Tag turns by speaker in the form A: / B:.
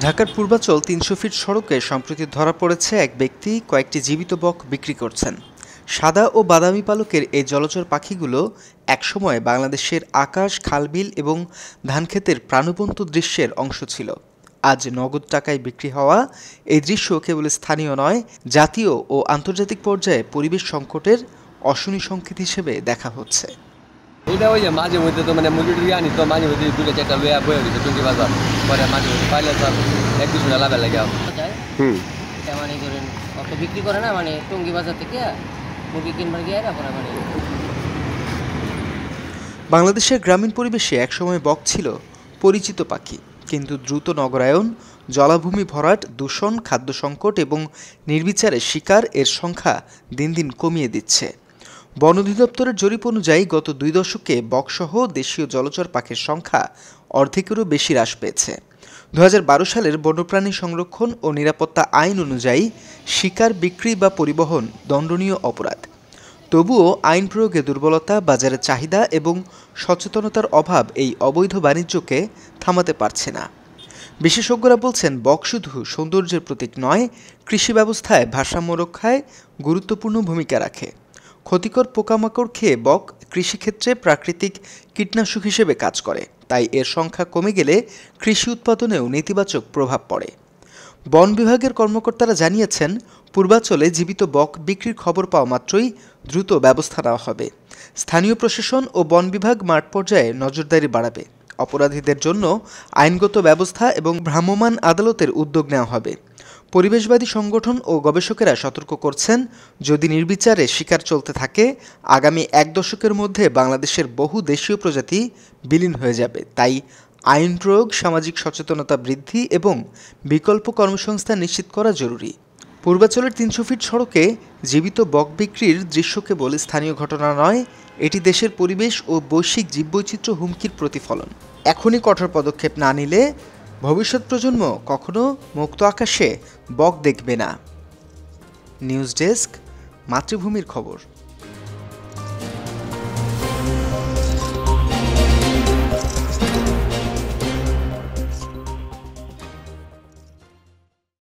A: ঢাকার পূর্বাচল ৩০০ ফিট সড়কে সম্প্রতি ধরা পড়েছে এক ব্যক্তি কয়েকটি জীবিত বক বিক্রি করছেন। সাদা ও বাদামি পালকের এই জলচর পাখিগুলো একসময় বাংলাদেশের আকাশ, খালবিল এবং ধানক্ষেতের প্রাণবন্ত দৃশ্যের অংশ ছিল। আজ নগদ টাকায় বিক্রি হওয়া এই দৃশ্য কেবল স্থানীয় নয়, জাতীয় ও আন্তর্জাতিক পর্যায়ে পরিবেশ সংকটের অশনি সংকেত হিসেবে দেখা হচ্ছে।
B: এটা ওই যে মাঝে মধ্যে তো মানে মুরগি আনি তো মাঝে মধ্যে দুটো চারটা লইয়া বয়ে গেছে টুঙ্গি বাজার পরে মাঝে মধ্যে পাইলে তো এক দুশো লাভে লাগে
C: এটা মানে ধরেন অত বিক্রি করে না, মানে টুঙ্গি বাজার থেকে মুরগি কিনবার গিয়ে পরে মানে।
A: বাংলাদেশের গ্রামীণ পরিবেশে একসময় বক ছিল পরিচিত পাখি, কিন্তু দ্রুত নগরায়ন, জলাভূমি ভরাট, দূষণ, খাদ্য সংকট এবং নির্বিচারে শিকার এর সংখ্যা দিন দিন কমিয়ে দিচ্ছে। বন অধিদপ্তরের জরিপ অনুযায়ী গত ২ দশকে বকসহ দেশীয় জলচর পাখির সংখ্যা অর্ধেকেরও বেশি হ্রাস পেয়েছে। ২০১২ সালের বন্যপ্রাণী সংরক্ষণ ও নিরাপত্তা আইন অনুযায়ী শিকার, বিক্রি বা পরিবহন দণ্ডনীয় অপরাধ। তবুও আইন প্রয়োগে দুর্বলতা, বাজারের চাহিদা এবং সচেতনতার অভাব এই অবৈধ বাণিজ্যকে থামাতে পারছে না। বিশেষজ্ঞরা বলছেন, বক শুধু সৌন্দর্যের প্রতীক নয়, কৃষি ব্যবস্থায় ভারসাম্য রক্ষায় গুরুত্বপূর্ণ ভূমিকা রাখে। ক্ষতিকর পোকামাকড় খেয়ে বক কৃষিক্ষেত্রে প্রাকৃতিক কীটনাশক হিসেবে কাজ করে, তাই এর সংখ্যা কমে গেলে কৃষি উৎপাদনেও নেতিবাচক প্রভাব পড়ে। বন বিভাগের কর্মকর্তারা জানিয়েছেন, পূর্বাচলে জীবিত বক বিক্রির খবর পাওয়া মাত্রই দ্রুত ব্যবস্থা নেওয়া হবে। স্থানীয় প্রশাসন ও বন বিভাগ মাঠ পর্যায়ে নজরদারি বাড়াবে। অপরাধীদের জন্য আইনগত ব্যবস্থা এবং ভ্রাম্যমাণ আদালতের উদ্যোগ নেওয়া হবে। পরিবেশবাদী সংগঠন ও গবেষকেরা সতর্ক করছেন, যদি নির্বিচারে শিকার চলতে থাকে, আগামী ১ দশকের মধ্যে বাংলাদেশের বহু দেশীয় প্রজাতি বিলীন হয়ে যাবে। তাই আইন প্রয়োগ, সামাজিক সচেতনতা বৃদ্ধি এবং বিকল্প কর্মসংস্থান নিশ্চিত করা জরুরি। পূর্বাচলের ৩০০ ফিট সড়কে জীবিত বক বিক্রির দৃশ্য কেবল স্থানীয় ঘটনা নয়, এটি দেশের পরিবেশ ও বৈশ্বিক জীববৈচিত্র্য হুমকির প্রতিফলন। এখনই কঠোর পদক্ষেপ না নিলে ভবিষ্যৎ প্রজন্ম কখনো মুক্ত আকাশে বক দেখবে না। নিউজ ডেস্ক, মাতৃভূমির খবর।